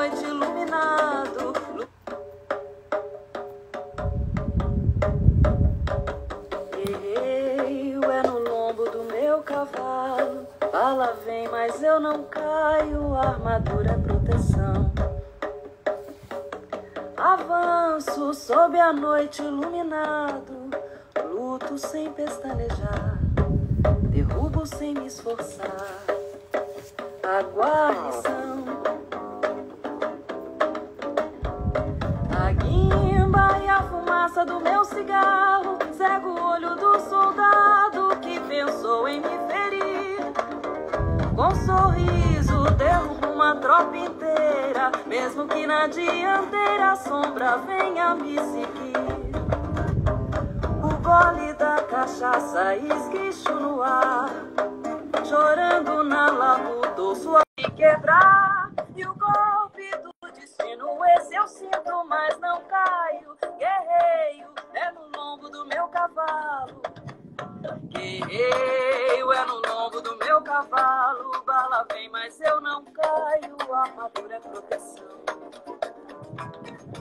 noite iluminado. Eu é no lombo do meu cavalo. Bala vem, mas eu não caio. A armadura é proteção. Avanço sob a noite iluminado. Luto sem pestanejar. Derrubo sem me esforçar. A guarnição, a guimba e a fumaça do meu cigarro cega o olho do soldado que pensou em me ferir. Com sorriso derrubo uma tropa inteira, mesmo que na dianteira a sombra venha me seguir. O gole da cachaça esguicho no ar, chorando na labuta, sua me quebrar. E o golpe do destino, esse eu sinto, mas não caio. Guerreio é no lombo do meu cavalo. Guerreio é no lombo do meu cavalo. Bala vem, mas eu não caio. A armadura é proteção.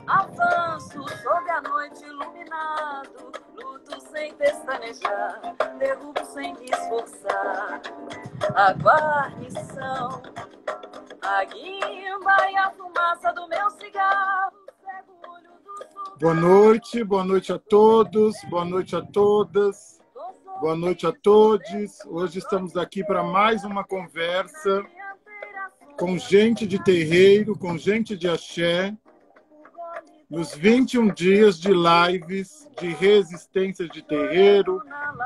Avanço sob a noite iluminado. Luto sem pestanejar. Derrubo sem me esforçar. A guarnição, a guimba e a fumaça do meu cigarro cega o olho do soldado. Boa noite a todos, boa noite a todas, boa noite a todos. Hoje estamos aqui para mais uma conversa com gente de terreiro, com gente de axé, nos 21 dias de lives de resistência de terreiro.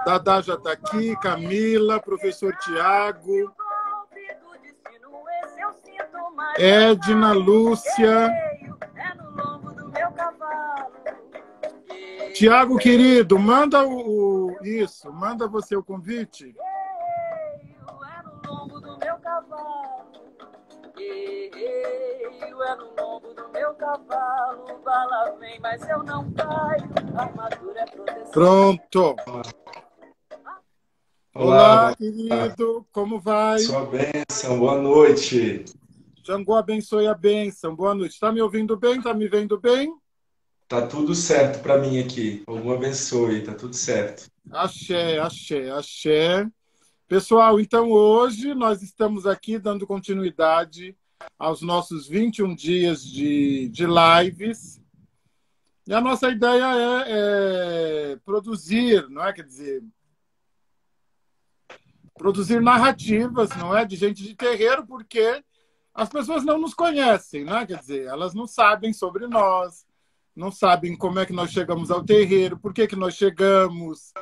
Dadá já está aqui, Camila, professor Tiago, Edna, Lúcia. Tiago, querido, manda isso, manda você o convite. É no lombo do meu cavalo, bala vem, mas eu não caio, a armadura é proteção. Pronto. Olá, querido, como vai? Sua bênção, boa noite. Xangô abençoe a bênção, boa noite. Está me ouvindo bem? Está me vendo bem? Tá tudo certo para mim aqui. Algum abençoe, tá tudo certo. Axé, axé, axé. Pessoal, então hoje nós estamos aqui dando continuidade aos nossos 21 dias de lives. E a nossa ideia é produzir, não é? Quer dizer, produzir narrativas, não é? De gente de terreiro, porque as pessoas não nos conhecem, não é? Quer dizer, elas não sabem sobre nós, não sabem como é que nós chegamos ao terreiro, por que nós chegamos,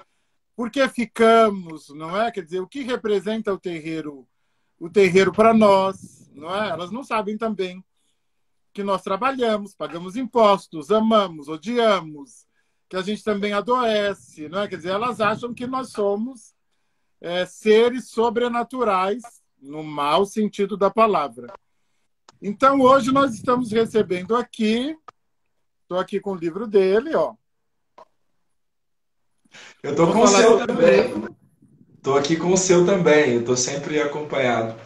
por que ficamos, não é? Quer dizer, o que representa o terreiro para nós, não é? Elas não sabem também que nós trabalhamos, pagamos impostos, amamos, odiamos, que a gente também adoece, não é? Quer dizer, elas acham que nós somos seres sobrenaturais, no mau sentido da palavra. Então, hoje nós estamos recebendo aqui, estou aqui com o livro dele, ó. Eu estou com o seu também. Estou aqui com o seu também, eu estou sempre acompanhado.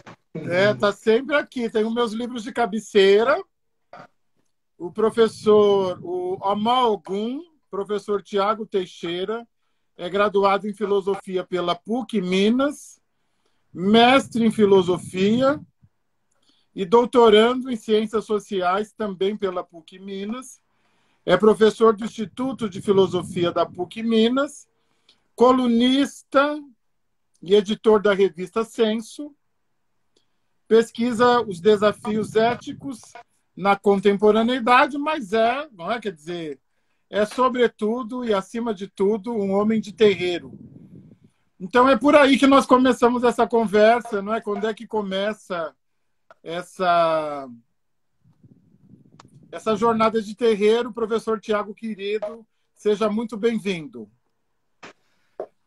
Tá sempre aqui. Tenho meus livros de cabeceira. O professor, o Omar-Ogum, professor Tiago Teixeira, é graduado em filosofia pela PUC Minas, mestre em filosofia e doutorando em ciências sociais também pela PUC Minas. É professor do Instituto de Filosofia da PUC Minas, colunista e editor da revista Censo. Pesquisa os desafios éticos na contemporaneidade, mas não é, quer dizer, é sobretudo e acima de tudo um homem de terreiro. Então é por aí que nós começamos essa conversa, não é? Quando é que começa essa jornada de terreiro? Professor Tiago, querido, seja muito bem-vindo.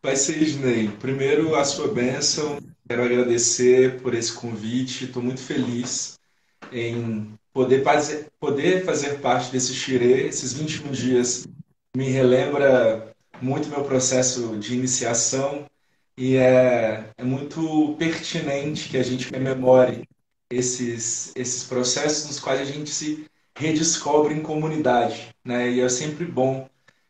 Pai Cisney, primeiro a sua bênção, quero agradecer por esse convite, estou muito feliz em poder fazer parte desse xirê. Esses 21 dias me relembra muito meu processo de iniciação e é muito pertinente que a gente rememore esses processos nos quais a gente se redescobre em comunidade, né? E é sempre bom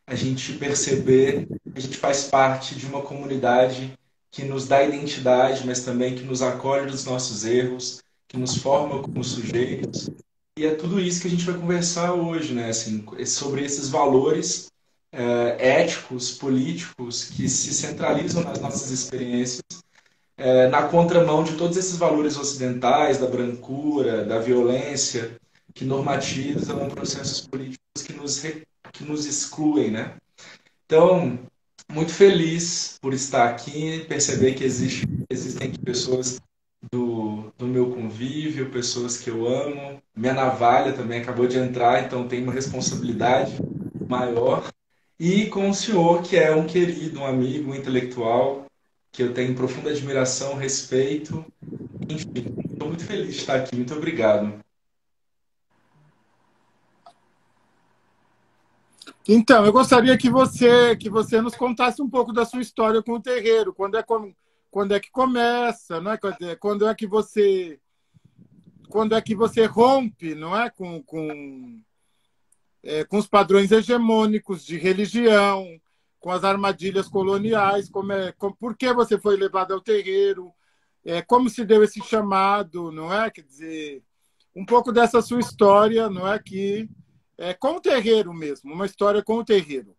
a gente perceber que a gente faz parte de uma comunidade que nos dá identidade, mas também que nos acolhe dos nossos erros, que nos forma como sujeitos. E é tudo isso que a gente vai conversar hoje, né? Assim, sobre esses valores éticos, políticos, que se centralizam nas nossas experiências, na contramão de todos esses valores ocidentais, da brancura, da violência, que normatizam processos políticos que nos excluem, né? Então, muito feliz por estar aqui, perceber que existem aqui pessoas do meu convívio, pessoas que eu amo. Minha navalha também acabou de entrar, então tem uma responsabilidade maior. E com o senhor, que é um querido, um amigo, um intelectual, que eu tenho profunda admiração, respeito. Enfim, estou muito feliz de estar aqui. Muito obrigado. Então, eu gostaria que você nos contasse um pouco da sua história com o terreiro. Quando é que começa, não é? Quando é que você rompe, não é? Com os padrões hegemônicos de religião, com as armadilhas coloniais, por que você foi levado ao terreiro, como se deu esse chamado, não é? Quer dizer, um pouco dessa sua história, não é? Que com o terreiro mesmo, uma história com o terreiro.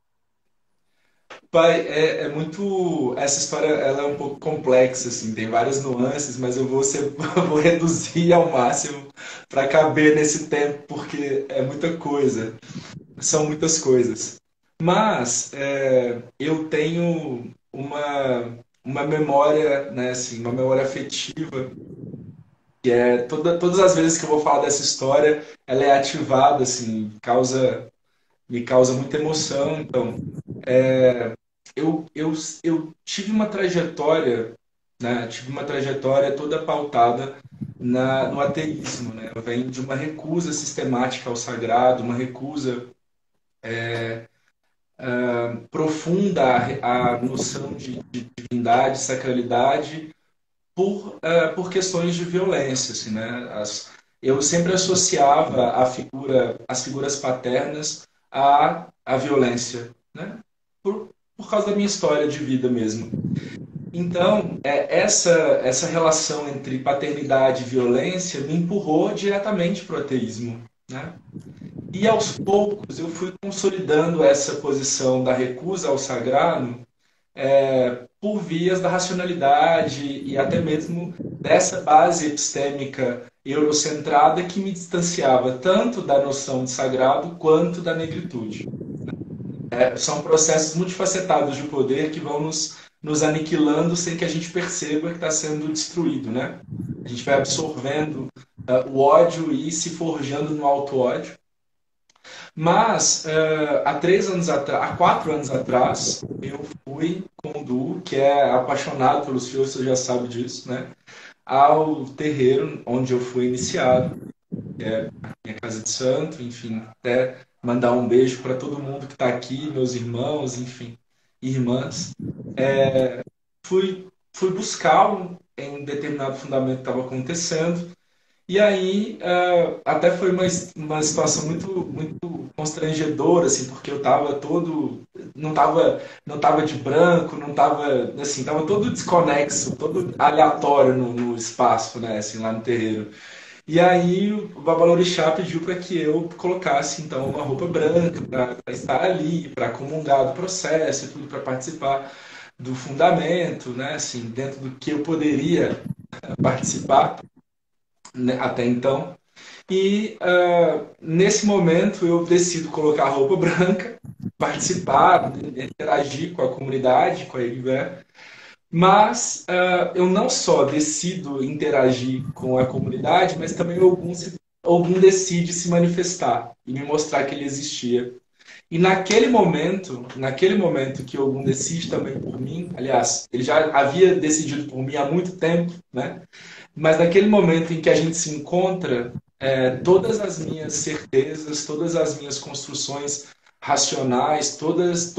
Pai, é muito. Essa história ela é um pouco complexa, assim, tem várias nuances, mas vou reduzir ao máximo para caber nesse tempo, porque é muita coisa, são muitas coisas. Mas eu tenho uma memória, né, assim, uma memória afetiva, que é todas as vezes que eu vou falar dessa história, ela é ativada, assim, me causa muita emoção. Então, eu tive uma trajetória, né? Tive uma trajetória toda pautada no ateísmo, né? Eu venho de uma recusa sistemática ao sagrado, uma recusa profunda à noção de divindade, sacralidade, por questões de violência, assim, né? Eu sempre associava as figuras paternas à violência, né? Por causa da minha história de vida mesmo. Então, essa relação entre paternidade e violência me empurrou diretamente para o ateísmo, né? E aos poucos eu fui consolidando essa posição da recusa ao sagrado por vias da racionalidade e até mesmo dessa base epistêmica eurocentrada que me distanciava tanto da noção de sagrado quanto da negritude. São processos multifacetados de poder que vão nos aniquilando sem que a gente perceba que está sendo destruído, né? A gente vai absorvendo o ódio e se forjando no auto-ódio. Mas, há 4 anos atrás, eu fui com o Du, que é apaixonado pelos fios, você já sabe disso, né? Ao terreiro onde eu fui iniciado, que é a minha casa de santo, enfim, até mandar um beijo para todo mundo que está aqui, meus irmãos, enfim, irmãs. Fui buscá-lo em um determinado fundamento que estava acontecendo, e aí até foi uma situação muito constrangedora, assim, porque eu estava todo, não tava de branco, não estava, assim, estava todo desconexo, todo aleatório no espaço, né, assim, lá no terreiro. E aí o Babalorixá pediu para que eu colocasse então uma roupa branca para estar ali, para comungar do processo e tudo, para participar do fundamento, né? Assim, dentro do que eu poderia participar, né, até então. E nesse momento eu decido colocar a roupa branca, participar, interagir com a comunidade, com a Irivé. Mas eu não só decido interagir com a comunidade, mas também algum decide se manifestar e me mostrar que ele existia. E naquele momento que algum decide também por mim, aliás, ele já havia decidido por mim há muito tempo, né? Mas naquele momento em que a gente se encontra, todas as minhas certezas, todas as minhas construções racionais, todas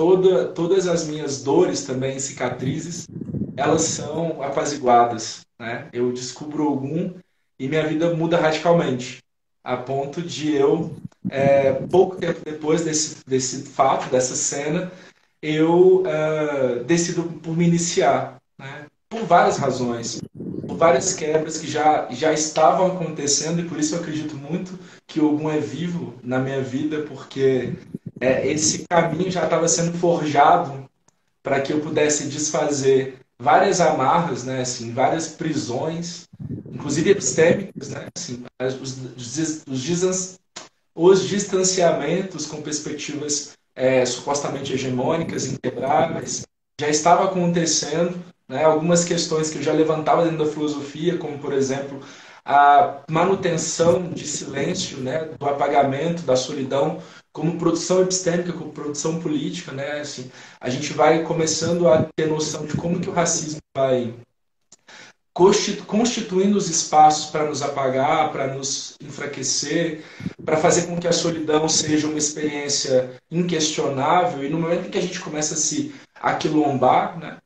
as minhas dores também, cicatrizes, elas são apaziguadas, né? Eu descubro algum e minha vida muda radicalmente, a ponto de eu, pouco tempo depois desse fato, dessa cena, eu decido por me iniciar, né? Por várias razões, por várias quebras que já estavam acontecendo, e por isso eu acredito muito que Ogum é vivo na minha vida, porque esse caminho já estava sendo forjado para que eu pudesse desfazer várias amarras, né, assim, várias prisões, inclusive epistêmicas, né, assim, os distanciamentos com perspectivas supostamente hegemônicas, inquebráveis, já estava acontecendo, né, algumas questões que eu já levantava dentro da filosofia, como, por exemplo, a manutenção de silêncio, né, do apagamento, da solidão, como produção epistêmica, como produção política, né, assim, a gente vai começando a ter noção de como que o racismo vai constituindo os espaços para nos apagar, para nos enfraquecer, para fazer com que a solidão seja uma experiência inquestionável. E no momento em que a gente começa a se aquilombar, né,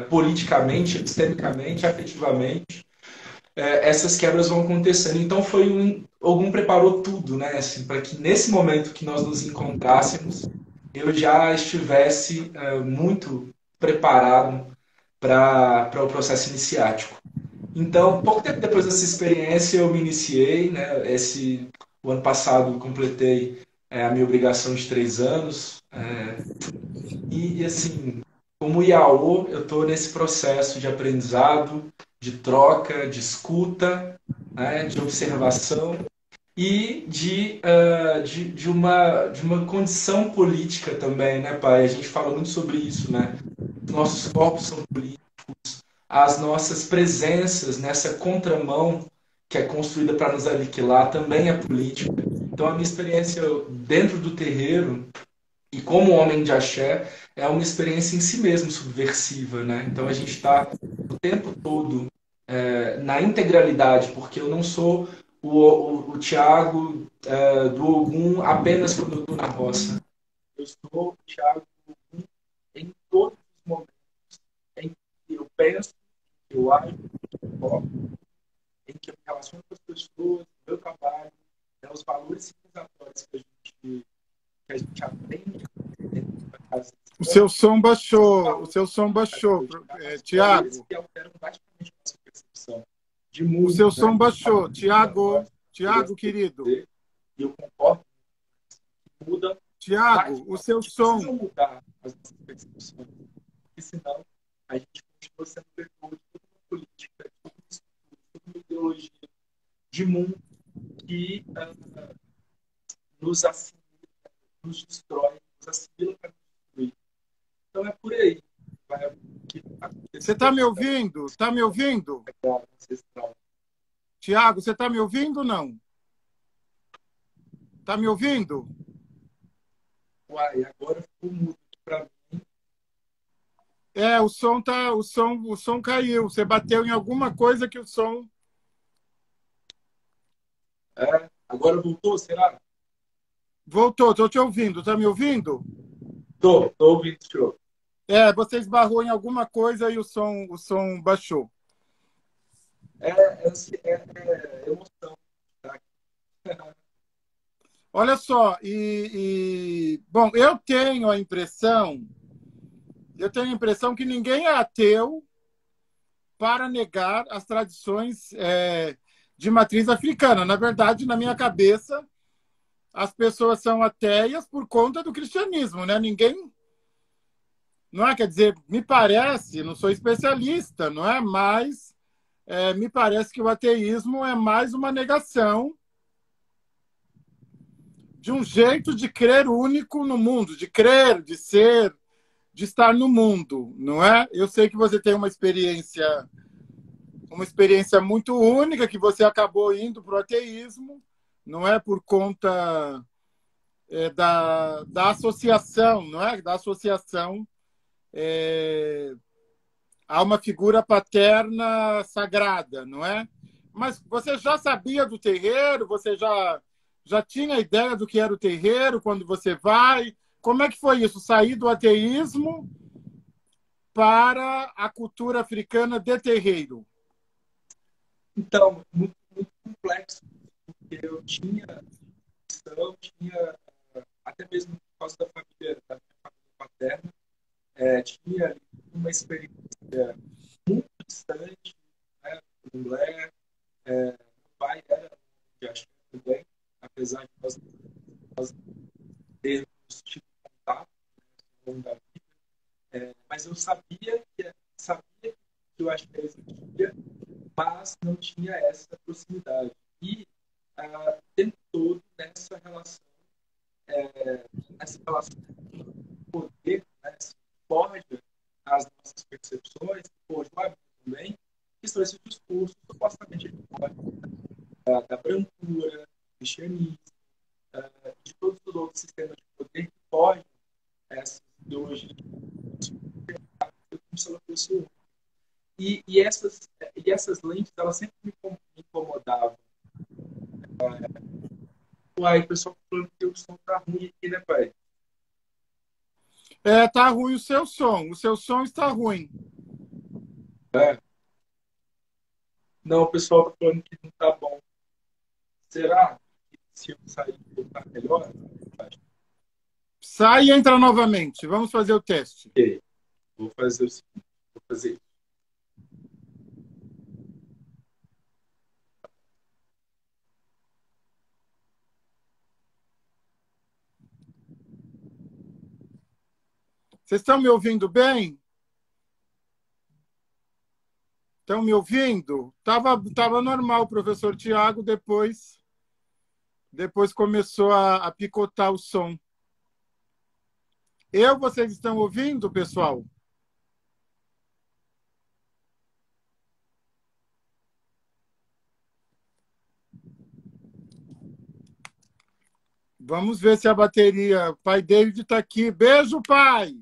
politicamente, epistemicamente, afetivamente, essas quebras vão acontecendo. Então Ogum preparou tudo, né, assim, para que nesse momento que nós nos encontrássemos, eu já estivesse muito preparado para o processo iniciático. Então, pouco tempo depois dessa experiência, eu me iniciei, né? O ano passado completei a minha obrigação de 3 anos. Assim, como IAO, eu estou nesse processo de aprendizado, de troca, de escuta, né? De observação e de uma condição política também, né, pai? A gente fala muito sobre isso, né? Nossos corpos são políticos, as nossas presenças nessa contramão que é construída para nos aniquilar também é política. Então, a minha experiência dentro do terreiro e como homem de axé é uma experiência em si mesmo subversiva, né? Então, a gente está o tempo todo na integralidade, porque eu não sou o Tiago do Ogum apenas quando eu estou na roça. Eu sou o Tiago do Ogum em todos os momentos em que eu penso, eu acho, em que eu me relaciono com as pessoas, o meu trabalho, né, os valores civilizatórios que a gente aprende dentro da casa. O seu som baixou, Tiago. Que alteram praticamente a nossa percepção de mundo. O seu som baixou, Tiago, querido. E eu concordo que muda. Tiago, o seu som. Precisa mudar as nossas percepções, porque senão a gente continua sendo vetor de toda uma política, de toda uma ideologia de mundo que nos assimila, nos destrói, nos assimila para nos destruir. Então é por aí. Você está me ouvindo? Está me ouvindo? Tiago, você está me ouvindo ou não? Está me ouvindo? Uai, agora ficou mudo para mim. O som caiu. Você bateu em alguma coisa que o som... Agora voltou, será? Voltou, estou te ouvindo. Está me ouvindo? Estou ouvindo, senhor. Você esbarrou em alguma coisa e o som baixou. É emoção. Olha só, bom, eu tenho a impressão que ninguém é ateu para negar as tradições de matriz africana. Na verdade, na minha cabeça, as pessoas são ateias por conta do cristianismo, né? Ninguém... Não é? Quer dizer, me parece, não sou especialista, não é? Mas me parece que o ateísmo é mais uma negação de um jeito de crer único no mundo, de crer, de ser, de estar no mundo, não é? Eu sei que você tem uma experiência muito única, que você acabou indo para o ateísmo, não é? Por conta da associação, não é? Da associação a uma figura paterna sagrada, não é? Mas você já sabia do terreiro? Você já tinha ideia do que era o terreiro quando você vai? Como é que foi isso? Sair do ateísmo para a cultura africana de terreiro? Então, muito complexo, porque eu tinha questão, tinha, até mesmo por causa da família paterna, tinha ali uma experiência muito distante, né, com mulher. Meu pai era de axé também, apesar de nós termos tido contato, né, ao longo da vida. Mas eu sabia que o axé existia, mas não tinha essa proximidade. E o tempo todo nessa relação de poder, né, se forja as nossas percepções, forja o hábito também, que são esses discursos supostamente da brancura, do cristianismo, de todos os outros sistemas de poder que forjam essas ideologias como se ela fosse única. E essas lentes, elas sempre me incomodavam. Uai, o pessoal falando que o som tá ruim aqui, né, pai? Tá ruim o seu som. O seu som está ruim. Não, o pessoal tá falando que não tá bom. Será que se eu sair voltar melhor? Sai e entra novamente. Vamos fazer o teste. Ok. Vou fazer o seguinte. Vou fazer isso. Vocês estão me ouvindo bem? Estão me ouvindo? Tava normal, professor Tiago, depois começou a picotar o som. Vocês estão ouvindo, pessoal? Vamos ver se a bateria... O pai David está aqui. Beijo, pai!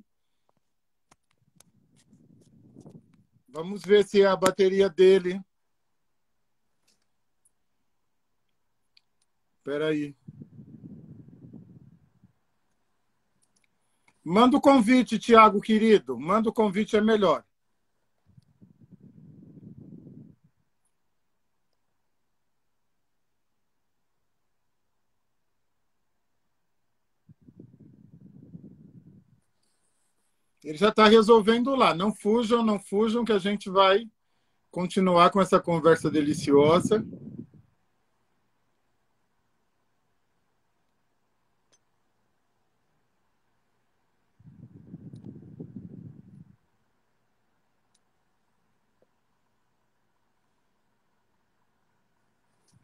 Vamos ver se a bateria dele... Espera aí. Manda o convite, Tiago, querido. Manda o convite, é melhor. Ele já está resolvendo lá. Não fujam, que a gente vai continuar com essa conversa deliciosa.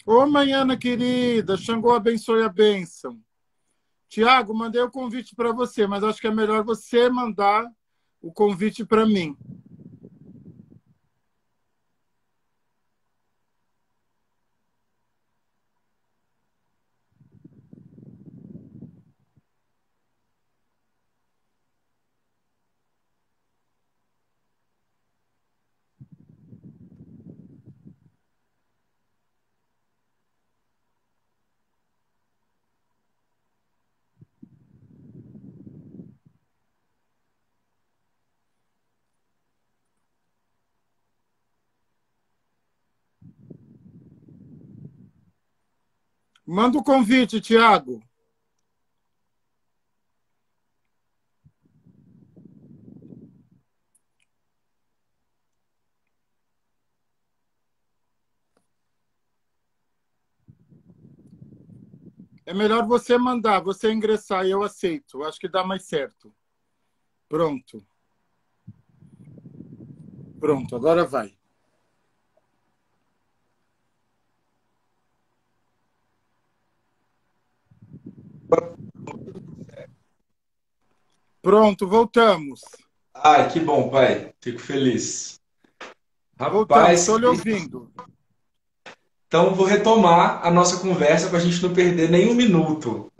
Ô, Manhana querida, Xangô abençoe a bênção. Tiago, mandei o convite para você, mas acho que é melhor você mandar o convite para mim. Manda o convite, Tiago. É melhor você mandar, você ingressar e eu aceito. Acho que dá mais certo. Pronto. Pronto, agora vai. Pronto, voltamos. Ah, que bom, pai. Fico feliz. Voltamos, Rapaz, estou lhe ouvindo. então vou retomar a nossa conversa para a gente não perder nenhum minuto.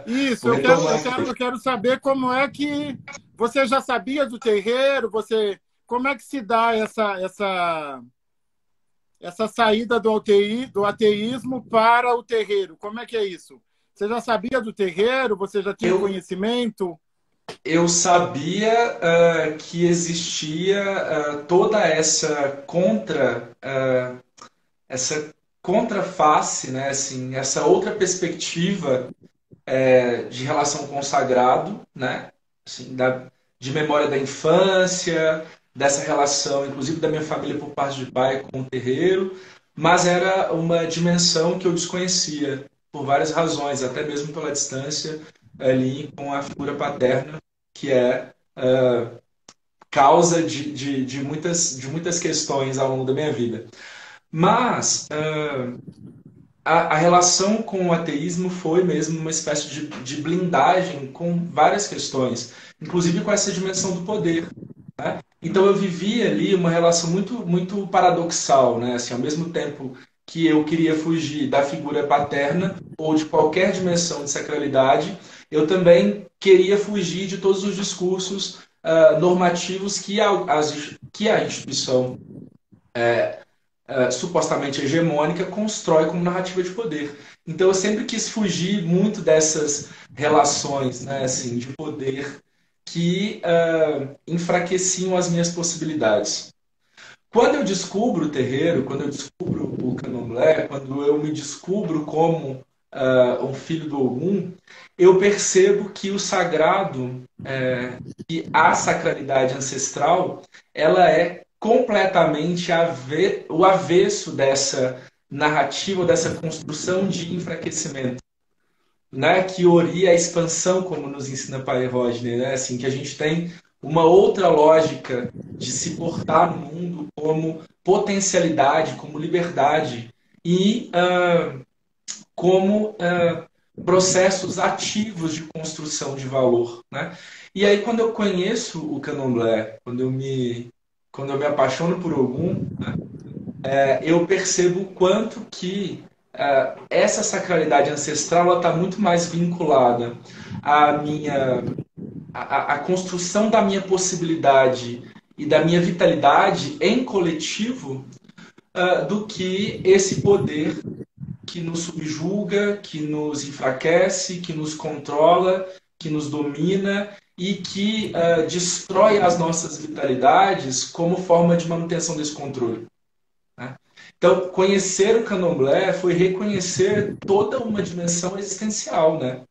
Isso, Vou retomar eu quero saber como é que você já sabia do terreiro, como é que se dá essa saída do ateísmo para o terreiro? Como é que é isso? Você já sabia do terreiro? Você já tinha conhecimento? Eu sabia que existia toda essa essa contraface, né, assim, essa outra perspectiva de relação com o sagrado, né, assim, de memória da infância, dessa relação, inclusive da minha família por parte de pai com o terreiro, mas era uma dimensão que eu desconhecia por várias razões, até mesmo pela distância ali com a figura paterna, que é causa de muitas questões ao longo da minha vida. Mas a relação com o ateísmo foi mesmo uma espécie de blindagem com várias questões, inclusive com essa dimensão do poder. Né? Então eu vivia ali uma relação muito, muito paradoxal, né? Assim, ao mesmo tempo que eu queria fugir da figura paterna ou de qualquer dimensão de sacralidade, eu também queria fugir de todos os discursos normativos que a instituição supostamente hegemônica constrói como narrativa de poder. Então eu sempre quis fugir muito dessas relações, né, assim, de poder que enfraqueciam as minhas possibilidades. Quando eu descubro o terreiro, quando eu descubro o candomblé, quando eu me descubro como um filho do Ogum, eu percebo que o sagrado, que a sacralidade ancestral, ela é completamente o avesso dessa narrativa, dessa construção de enfraquecimento, né? Que oria a expansão, como nos ensina Pai Rodney, né? Assim, que a gente tem uma outra lógica de se portar no mundo como potencialidade, como liberdade e como processos ativos de construção de valor, né? E aí quando eu conheço o candomblé, quando eu me apaixono por Ogum, né, eu percebo o quanto que essa sacralidade ancestral está muito mais vinculada à à construção da minha possibilidade e da minha vitalidade em coletivo do que esse poder que nos subjuga, que nos enfraquece, que nos controla, que nos domina e que destrói as nossas vitalidades como forma de manutenção desse controle. Né? Então, conhecer o candomblé foi reconhecer toda uma dimensão existencial, né?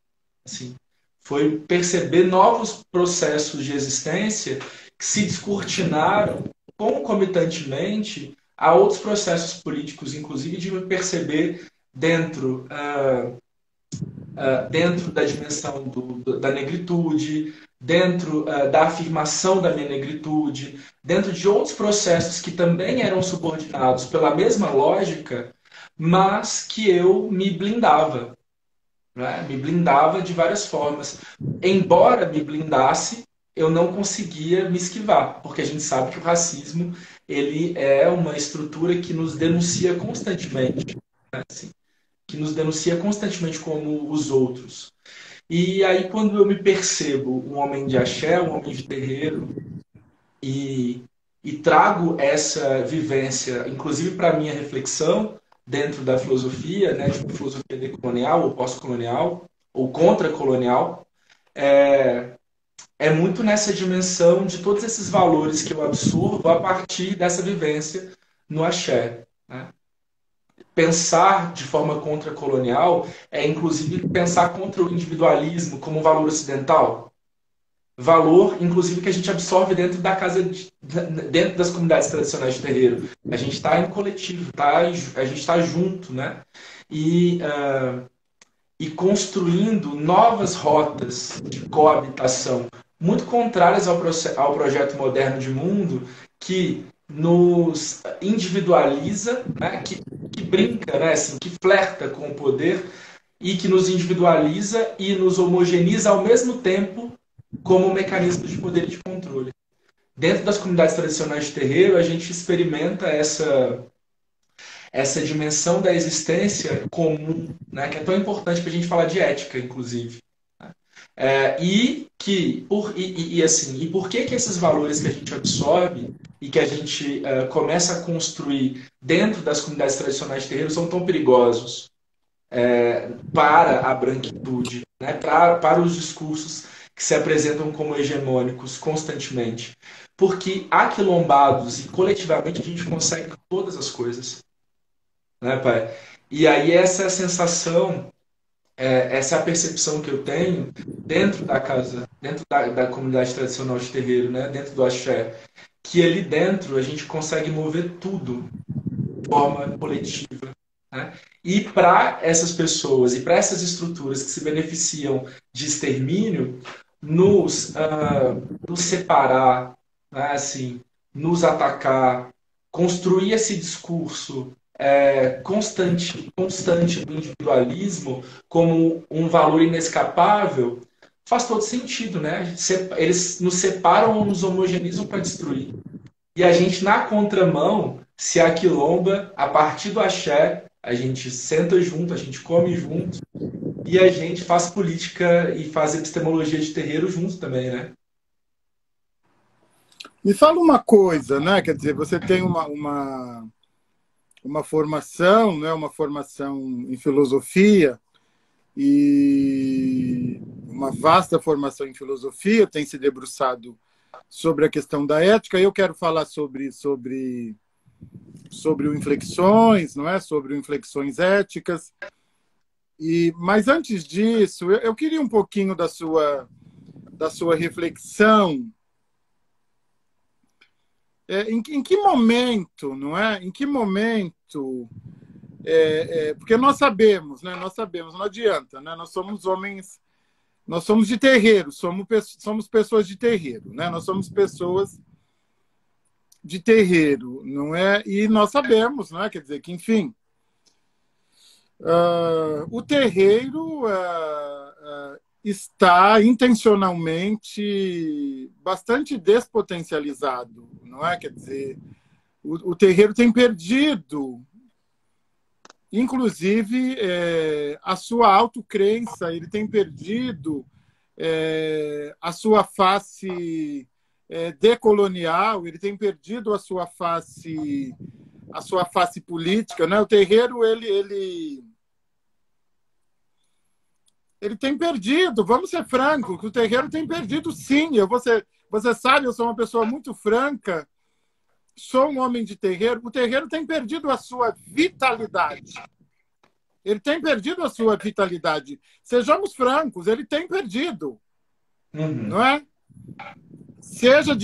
Assim, foi perceber novos processos de existência que se descortinaram concomitantemente a outros processos políticos, inclusive de me perceber dentro dentro da dimensão da negritude, dentro da afirmação da minha negritude, dentro de outros processos que também eram subordinados pela mesma lógica, mas que eu me blindava. Né? Me blindava de várias formas. Embora me blindasse, eu não conseguia me esquivar, porque a gente sabe que o racismo ele é uma estrutura que nos denuncia constantemente. Né? Assim, que nos denuncia constantemente como os outros. E aí, quando eu me percebo um homem de axé, um homem de terreiro, e trago essa vivência, inclusive para a minha reflexão, dentro da filosofia, né, de uma filosofia decolonial ou pós-colonial, ou contra-colonial, é muito nessa dimensão de todos esses valores que eu absorvo a partir dessa vivência no axé. Né? Pensar de forma contracolonial é, inclusive, pensar contra o individualismo como um valor ocidental. Valor, inclusive, que a gente absorve dentro da casa, dentro das comunidades tradicionais de terreiro. A gente está em coletivo, a gente está junto, né? E construindo novas rotas de coabitação, muito contrárias ao projeto moderno de mundo, que nos individualiza, né? Que brinca, né? Assim, que flerta com o poder e que nos individualiza e nos homogeneiza ao mesmo tempo como um mecanismo de poder e de controle. Dentro das comunidades tradicionais de terreiro, a gente experimenta essa dimensão da existência comum, né, que é tão importante para a gente falar de ética, inclusive. E por que esses valores que a gente absorbe e que a gente começa a construir dentro das comunidades tradicionais de terreiro são tão perigosos para a branquitude, né, para os discursos que se apresentam como hegemônicos constantemente? Porque aquilombados e coletivamente a gente consegue todas as coisas. né, pai? E aí essa é a sensação, essa é a percepção que eu tenho dentro da casa, dentro da comunidade tradicional de terreiro, né, dentro do axé, que ali dentro a gente consegue mover tudo de forma coletiva, né? E para essas pessoas e para essas estruturas que se beneficiam de extermínio, nos separar, né, assim, nos atacar, construir esse discurso constante do individualismo como um valor inescapável, faz todo sentido, né? Eles nos separam ou nos homogeneizam para destruir. E a gente, na contramão, se aquilomba, a partir do axé, a gente senta junto, a gente come junto, e a gente faz política e faz epistemologia de terreiro junto também, né? Me fala uma coisa, né? Quer dizer, você tem uma formação, né? Uma formação em filosofia e uma vasta formação em filosofia, tem se debruçado sobre a questão da ética. Eu quero falar sobre o Inflexões, não é? Sobre o Inflexões éticas. Mas antes disso, eu queria um pouquinho da sua reflexão. Em que momento, não é? Em que momento? Porque nós sabemos, né? Nós sabemos, não adianta, né? Nós somos homens, nós somos de terreiro, somos pessoas de terreiro, né? Nós somos pessoas de terreiro, não é? E nós sabemos, não é? Quer dizer que, enfim, o terreiro está intencionalmente bastante despotencializado, não é? Quer dizer, o terreiro tem perdido, inclusive, a sua autocrença, ele tem perdido a sua face decolonial, ele tem perdido a sua face política, né? O terreiro, ele tem perdido, vamos ser francos, o terreiro tem perdido, sim. Você sabe, eu sou uma pessoa muito franca, sou um homem de terreiro. O terreiro tem perdido a sua vitalidade. Ele tem perdido a sua vitalidade. Sejamos francos, ele tem perdido. Não é? Seja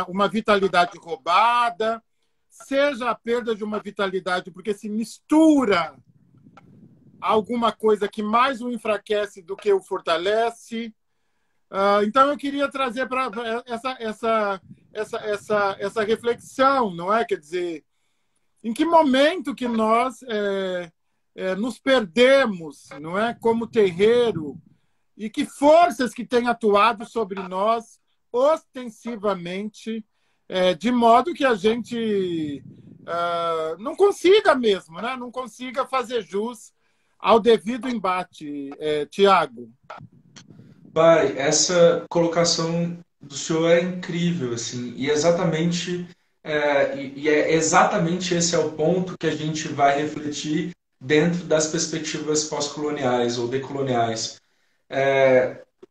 uma vitalidade roubada, seja a perda de uma vitalidade porque se mistura alguma coisa que mais o enfraquece do que o fortalece. Então eu queria trazer para essa reflexão, não é? Quer dizer, em que momento que nós nos perdemos, não é? Como terreiro, e que forças que têm atuado sobre nós ostensivamente, de modo que a gente não consiga mesmo, né? Não consiga fazer jus ao devido embate, Tiago. Pai, essa colocação do senhor é incrível, assim, e exatamente esse é o ponto que a gente vai refletir dentro das perspectivas pós-coloniais ou decoloniais.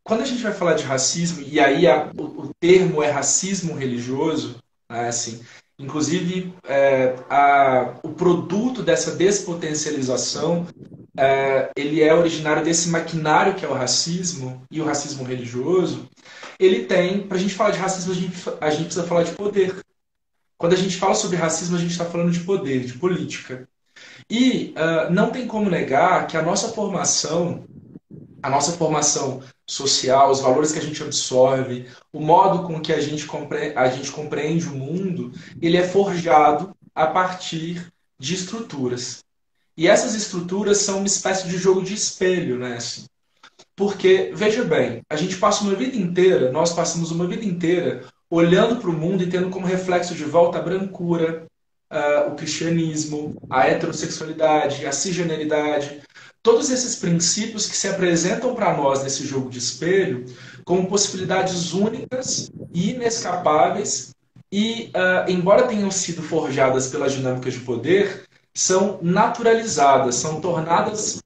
Quando a gente vai falar de racismo, e aí o termo é racismo religioso, né, assim, inclusive o produto dessa despotencialização ele é originário desse maquinário que é o racismo e o racismo religioso. Ele tem, para a gente falar de racismo, a gente precisa falar de poder. Quando a gente fala sobre racismo, a gente está falando de poder, de política. E não tem como negar que a nossa formação social, os valores que a gente absorve, o modo com que a gente compreende o mundo, ele é forjado a partir de estruturas. E essas estruturas são uma espécie de jogo de espelho, né? Assim, porque, veja bem, nós passamos uma vida inteira olhando para o mundo e tendo como reflexo de volta a brancura, o cristianismo, a heterossexualidade, a cisgeneridade, todos esses princípios que se apresentam para nós nesse jogo de espelho como possibilidades únicas e inescapáveis e, embora tenham sido forjadas pelas dinâmicas de poder, são naturalizadas, são tornadas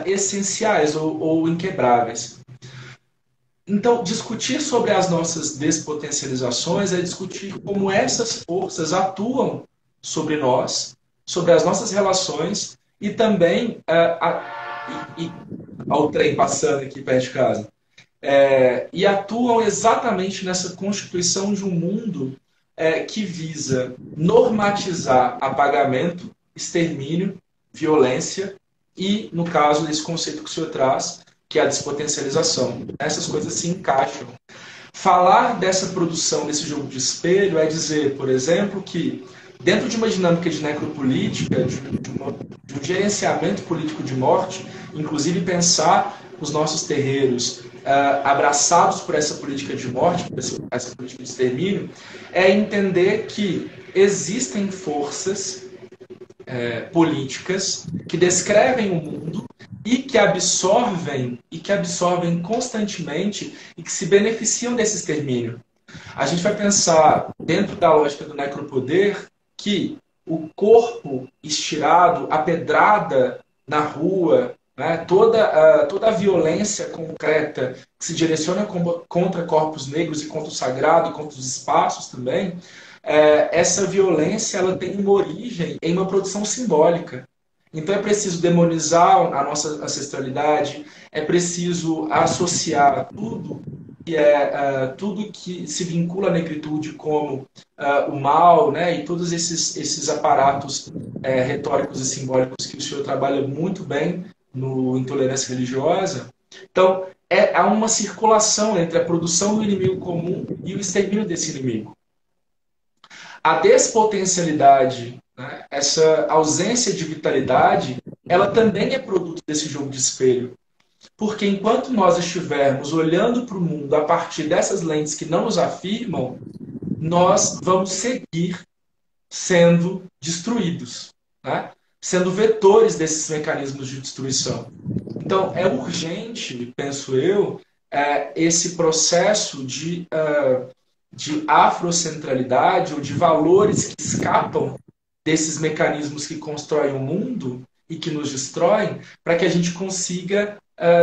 essenciais ou inquebráveis. Então, discutir sobre as nossas despotencializações é discutir como essas forças atuam sobre nós sobre as nossas relações e também ao trem passando aqui perto de casa. E atuam exatamente nessa constituição de um mundo que visa normatizar apagamento, extermínio, violência e, no caso desse conceito que o senhor traz, que é a despotencialização. Essas coisas se encaixam. Falar dessa produção, desse jogo de espelho, é dizer, por exemplo, que dentro de uma dinâmica de necropolítica, de um gerenciamento político de morte, inclusive pensar os nossos terreiros abraçados por essa política de morte, por essa política de extermínio, é entender que existem forças políticas que descrevem o mundo e que absorvem constantemente e que se beneficiam desse extermínio. A gente vai pensar, dentro da lógica do necropoder, que o corpo estirado, a pedrada na rua, né, toda a violência concreta que se direciona contra corpos negros e contra o sagrado e contra os espaços também, essa violência ela tem uma origem em uma produção simbólica. Então é preciso demonizar a nossa ancestralidade, é preciso associar tudo que se vincula à negritude como o mal, né, e todos esses aparatos retóricos e simbólicos que o senhor trabalha muito bem no Intolerância Religiosa. Então, há uma circulação entre a produção do inimigo comum e o extermínio desse inimigo. A despotencialidade, né, essa ausência de vitalidade, ela também é produto desse jogo de espelho. Porque enquanto nós estivermos olhando para o mundo a partir dessas lentes que não nos afirmam, nós vamos seguir sendo destruídos, né? Sendo vetores desses mecanismos de destruição. Então, é urgente, penso eu, esse processo de afrocentralidade ou de valores que escapam desses mecanismos que constroem o mundo e que nos destroem, para que a gente consiga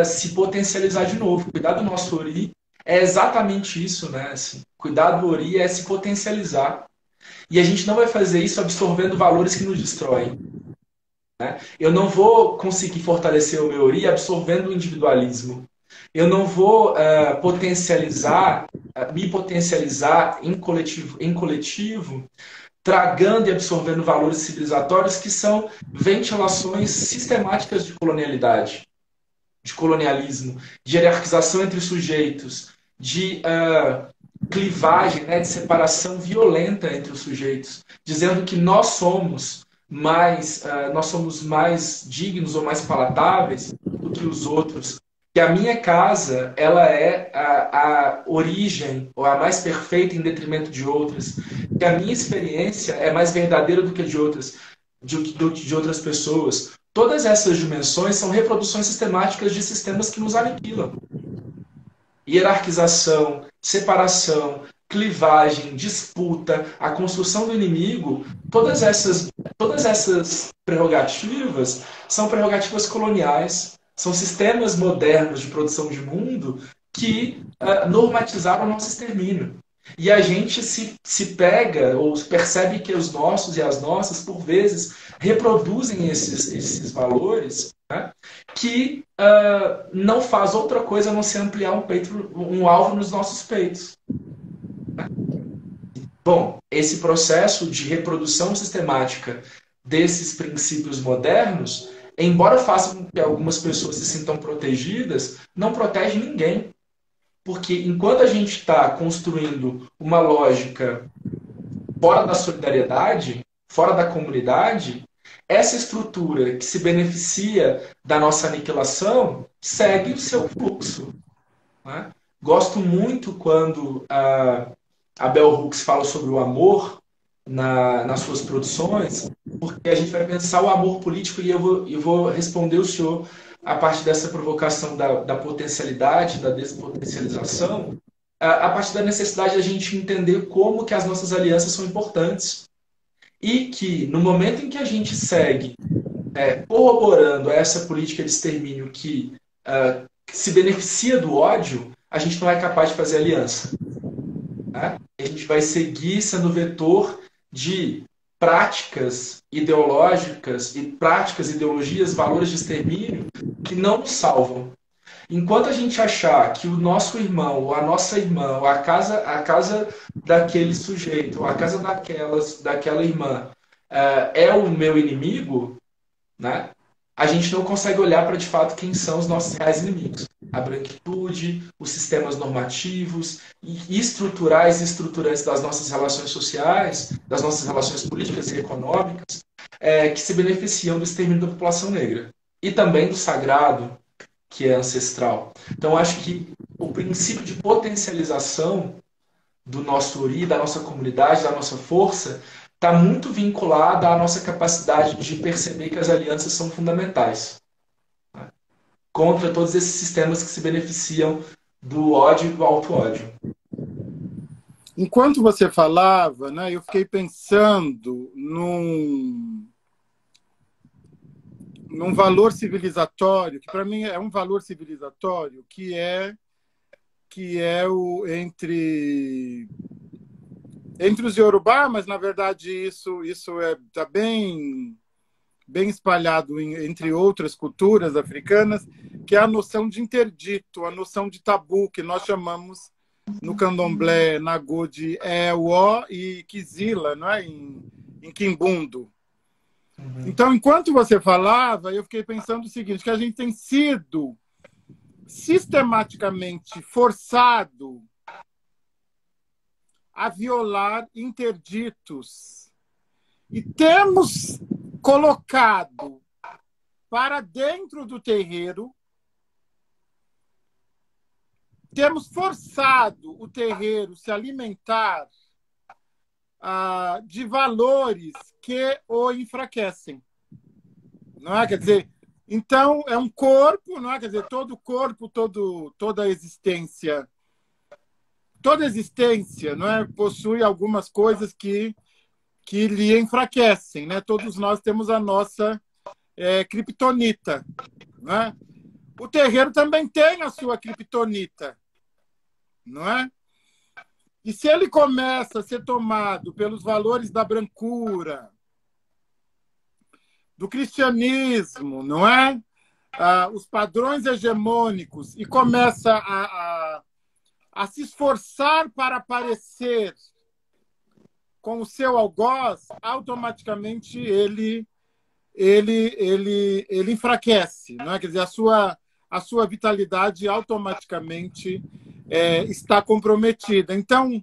se potencializar de novo. Cuidar do nosso ori é exatamente isso, né? Assim, cuidar do ori é se potencializar. E a gente não vai fazer isso absorvendo valores que nos destroem. Né? Eu não vou conseguir fortalecer o meu ori absorvendo o individualismo. Eu não vou me potencializar em coletivo, tragando e absorvendo valores civilizatórios que são ventilações sistemáticas de colonialidade, de colonialismo, de hierarquização entre sujeitos, de clivagem, né, de separação violenta entre os sujeitos, dizendo que nós somos mais dignos ou mais palatáveis do que os outros, que a minha casa ela é a origem ou a mais perfeita em detrimento de outras, que a minha experiência é mais verdadeira do que de outras pessoas. Todas essas dimensões são reproduções sistemáticas de sistemas que nos aniquilam. Hierarquização, separação, clivagem, disputa, a construção do inimigo, todas essas prerrogativas são prerrogativas coloniais, são sistemas modernos de produção de mundo que normatizaram o nosso extermínio. E a gente se pega ou percebe que os nossos e as nossas, por vezes, reproduzem esses valores, né, que não faz outra coisa a não ser ampliar um alvo nos nossos peitos. Bom, esse processo de reprodução sistemática desses princípios modernos, embora faça com que algumas pessoas se sintam protegidas, não protege ninguém. Porque enquanto a gente está construindo uma lógica fora da solidariedade, fora da comunidade, essa estrutura que se beneficia da nossa aniquilação segue o seu fluxo. Né? Gosto muito quando a Bell Hooks fala sobre o amor nas suas produções, porque a gente vai pensar o amor político e eu vou responder o senhor a partir dessa provocação da potencialidade, da despotencialização, a partir da necessidade de a gente entender como que as nossas alianças são importantes. E que, no momento em que a gente segue corroborando essa política de extermínio que se beneficia do ódio, a gente não é capaz de fazer aliança. Né? A gente vai seguir sendo vetor de práticas ideológicas e práticas, ideologias, valores de extermínio que não nos salvam. Enquanto a gente achar que o nosso irmão, ou a nossa irmã, ou a casa daquele sujeito, ou a casa daquela irmã é o meu inimigo, né? A gente não consegue olhar para de fato quem são os nossos reais inimigos. A branquitude, os sistemas normativos e estruturais e estruturantes das nossas relações sociais, das nossas relações políticas e econômicas, que se beneficiam do extermínio da população negra. E também do sagrado, que é ancestral. Então, acho que o princípio de potencialização do nosso ORI, da nossa comunidade, da nossa força, está muito vinculado à nossa capacidade de perceber que as alianças são fundamentais, né? Contra todos esses sistemas que se beneficiam do ódio e do auto-ódio. Enquanto você falava, né, eu fiquei pensando num valor civilizatório, que para mim é um valor civilizatório, que é o entre os Yorubá, mas na verdade isso está bem espalhado entre outras culturas africanas, que é a noção de interdito, a noção de tabu, que nós chamamos no candomblé nagô de Ewo e Kizila, não é? em Quimbundo. Então, enquanto você falava, eu fiquei pensando o seguinte, que a gente tem sido sistematicamente forçado a violar interditos e temos colocado para dentro do terreiro, temos forçado o terreiro se alimentar de valores que o enfraquecem, não é? Quer dizer, então é um corpo, não é? Quer dizer, todo corpo, toda existência, não é? Possui algumas coisas que lhe enfraquecem, né? Todos nós temos a nossa criptonita, não é? O terreiro também tem a sua criptonita, não é? E se ele começa a ser tomado pelos valores da brancura, do cristianismo, não é? Os padrões hegemônicos, e começa a se esforçar para aparecer com o seu algoz, automaticamente ele enfraquece, não é? Quer dizer, a sua vitalidade automaticamente está comprometida. Então,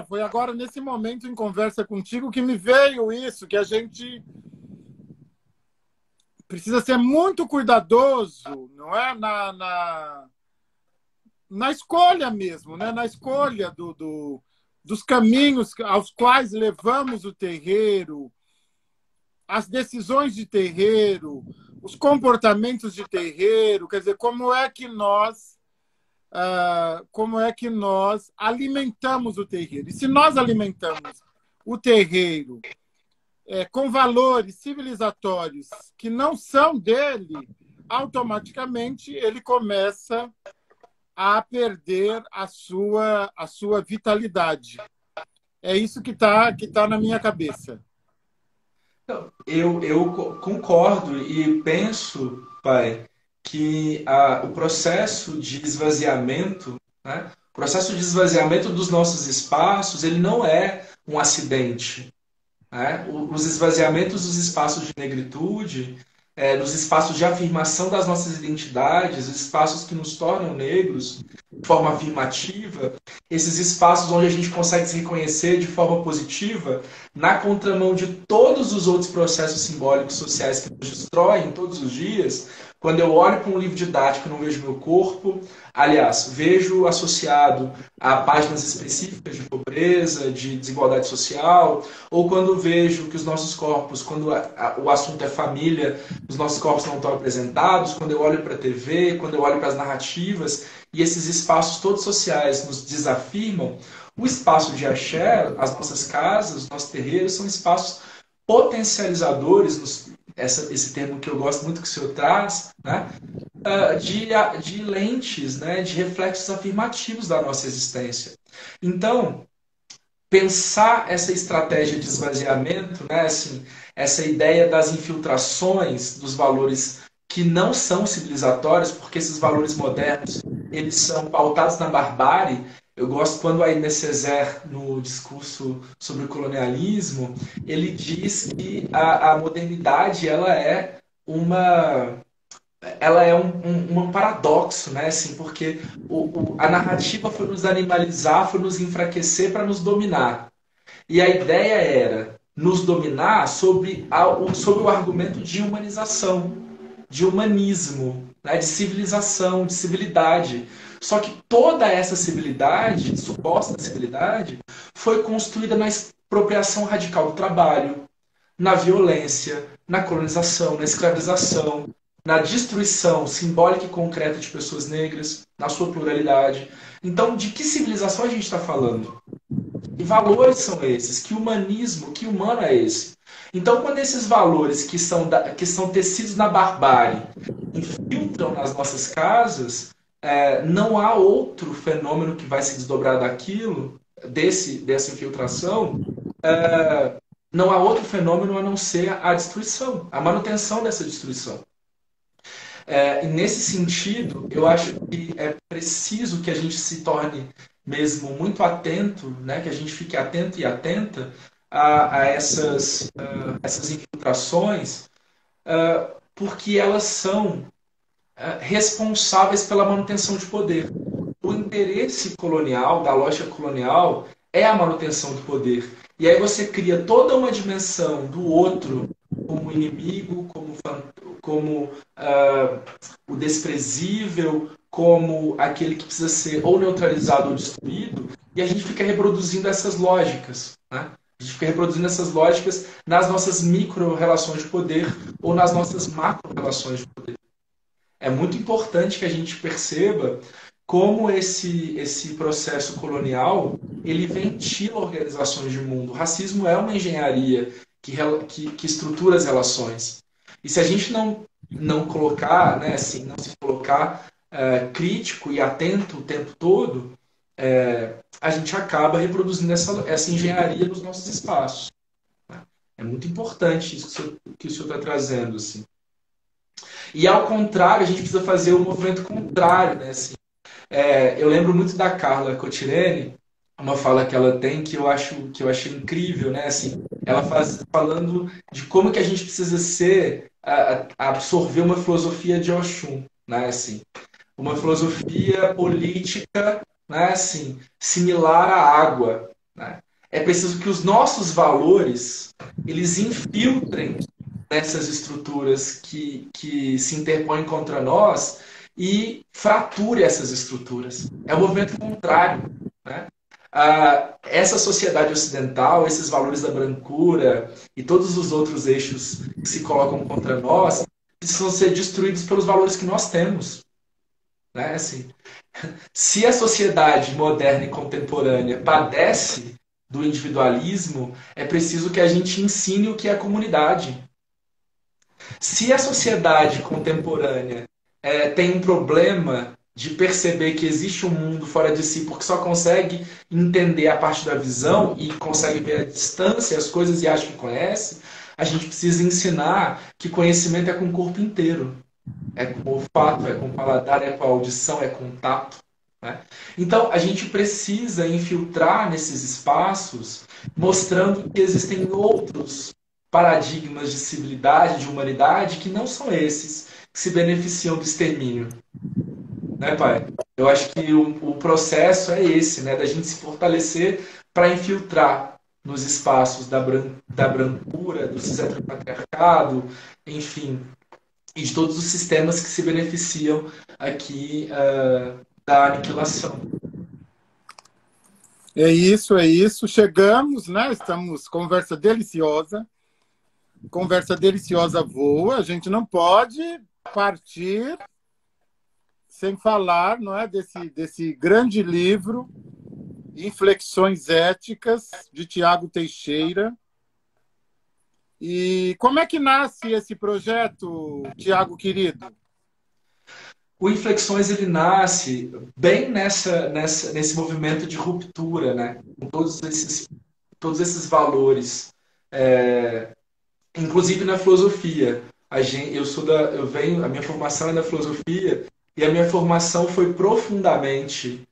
foi agora nesse momento em conversa contigo que me veio isso, que a gente precisa ser muito cuidadoso, não é? Na escolha mesmo, né? Na escolha dos caminhos aos quais levamos o terreiro, as decisões de terreiro, os comportamentos de terreiro, quer dizer, como é que nós alimentamos o terreiro. E se nós alimentamos o terreiro com valores civilizatórios que não são dele, automaticamente ele começa a perder a sua vitalidade. É isso que tá na minha cabeça. Eu concordo e penso, pai, que o processo de esvaziamento, né, o processo de esvaziamento dos nossos espaços, ele não é um acidente, né? Os esvaziamentos dos espaços de negritude, dos espaços de afirmação das nossas identidades, os espaços que nos tornam negros de forma afirmativa, esses espaços onde a gente consegue se reconhecer de forma positiva, na contramão de todos os outros processos simbólicos sociais que nos destroem todos os dias. Quando eu olho para um livro didático e não vejo meu corpo, aliás, vejo associado a páginas específicas de pobreza, de desigualdade social, ou quando vejo que os nossos corpos, quando o assunto é família, os nossos corpos não estão apresentados, quando eu olho para a TV, quando eu olho para as narrativas, e esses espaços todos sociais nos desafirmam, o espaço de axé, as nossas casas, os nossos terreiros, são espaços potencializadores, esse termo que eu gosto muito que o senhor traz, né? De lentes, né? De reflexos afirmativos da nossa existência. Então, pensar essa estratégia de esvaziamento, né, assim, essa ideia das infiltrações dos valores que não são civilizatórios, porque esses valores modernos eles são pautados na barbárie. Eu gosto quando a Aimé Césaire, no discurso sobre o colonialismo, ele diz que a modernidade ela é um paradoxo, né? Assim, porque a narrativa foi nos animalizar, foi nos enfraquecer para nos dominar. E a ideia era nos dominar sobre o argumento de humanização, de humanismo, né? De civilização, de civilidade. Só que toda essa civilidade, suposta civilidade, foi construída na expropriação radical do trabalho, na violência, na colonização, na escravização, na destruição simbólica e concreta de pessoas negras, na sua pluralidade. Então, de que civilização a gente está falando? Que valores são esses? Que humanismo, que humano é esse? Então, quando esses valores que são tecidos na barbárie infiltram nas nossas casas, não há outro fenômeno que vai se desdobrar daquilo, dessa infiltração, não há outro fenômeno a não ser a destruição, a manutenção dessa destruição. E nesse sentido, eu acho que é preciso que a gente se torne mesmo muito atento, né, que a gente fique atento e atenta a essas infiltrações, porque elas são responsáveis pela manutenção de poder. O interesse colonial, da lógica colonial, é a manutenção do poder. E aí você cria toda uma dimensão do outro como inimigo, como o desprezível, como aquele que precisa ser ou neutralizado ou destruído, e a gente fica reproduzindo essas lógicas, né? A gente fica reproduzindo essas lógicas nas nossas micro-relações de poder ou nas nossas macro-relações de poder. É muito importante que a gente perceba como esse processo colonial ele ventila organizações de mundo. O racismo é uma engenharia que estrutura as relações. E se a gente não colocar, né, assim, não se colocar crítico e atento o tempo todo, a gente acaba reproduzindo essa engenharia nos nossos espaços. É muito importante isso que o senhor está trazendo. Assim. E ao contrário, a gente precisa fazer o movimento contrário. Né, assim. Eu lembro muito da Carla Cotirene, uma fala que ela tem que eu achei incrível, né? Assim, ela falando de como que a gente precisa absorver uma filosofia de Oxum, né? Assim, uma filosofia política, né? Assim, similar à água, né? É preciso que os nossos valores eles infiltrem nessas estruturas que se interpõem contra nós e frature essas estruturas. É o movimento contrário, né? Essa sociedade ocidental, esses valores da brancura e todos os outros eixos que se colocam contra nós precisam ser destruídos pelos valores que nós temos. Né? Assim, se a sociedade moderna e contemporânea padece do individualismo, é preciso que a gente ensine o que é comunidade. Se a sociedade contemporânea tem um problema de perceber que existe um mundo fora de si porque só consegue entender a parte da visão e consegue ver a distância, as coisas e acha que conhece, a gente precisa ensinar que conhecimento é com o corpo inteiro. É com o olfato, é com o paladar, é com a audição, é com o tato. Né? Então, a gente precisa infiltrar nesses espaços mostrando que existem outros paradigmas de civilidade, de humanidade, que não são esses que se beneficiam do extermínio. Né, pai? Eu acho que o processo é esse, né? Da gente se fortalecer para infiltrar nos espaços da brancura, do cis-heteropatriarcado, enfim, e de todos os sistemas que se beneficiam aqui da aniquilação. É isso. Chegamos, né? Estamos conversa deliciosa voa. A gente não pode partir sem falar, não é, desse grande livro, Inflexões Éticas, de Tiago Teixeira. E como é que nasce esse projeto, Tiago, querido? O Inflexões ele nasce bem nesse movimento de ruptura, né? Com todos esses todos esses valores, inclusive na filosofia. A minha formação é na filosofia e a minha formação foi profundamente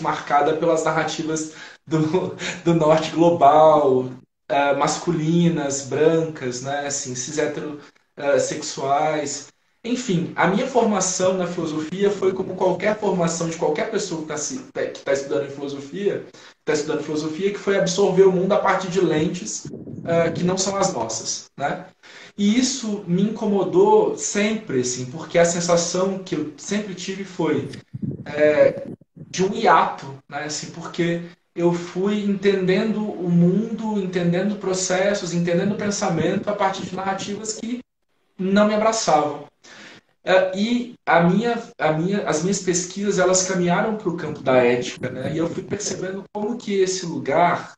marcada pelas narrativas do norte global, masculinas, brancas, né, assim, cis heterossexuais. Enfim, a minha formação na filosofia foi como qualquer formação de qualquer pessoa que está estudando filosofia, que foi absorver o mundo a partir de lentes que não são as nossas, né? E isso me incomodou sempre, assim, porque a sensação que eu sempre tive foi de um hiato, né? Assim, porque eu fui entendendo o mundo, entendendo processos, entendendo o pensamento a partir de narrativas que não me abraçavam. E as minhas pesquisas elas caminharam para o campo da ética, né? E eu fui percebendo como que esse lugar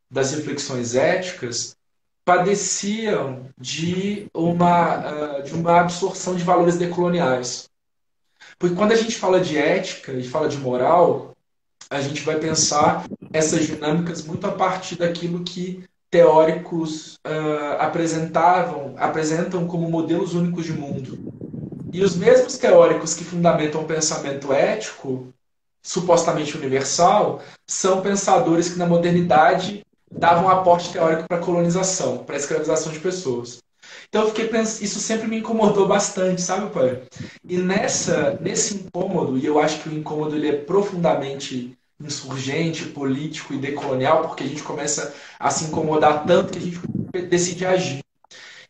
das reflexões éticas padeciam de uma absorção de valores decoloniais. Porque quando a gente fala de ética e fala de moral, a gente vai pensar essas dinâmicas muito a partir daquilo que teóricos apresentam como modelos únicos de mundo. E os mesmos teóricos que fundamentam o pensamento ético, supostamente universal, são pensadores que na modernidade davam aporte teórico para a colonização, para a escravização de pessoas. Então eu fiquei pensando, isso sempre me incomodou bastante, sabe, pai? E nesse incômodo, e eu acho que o incômodo ele é profundamente insurgente, político e decolonial, porque a gente começa a se incomodar tanto que a gente decide agir.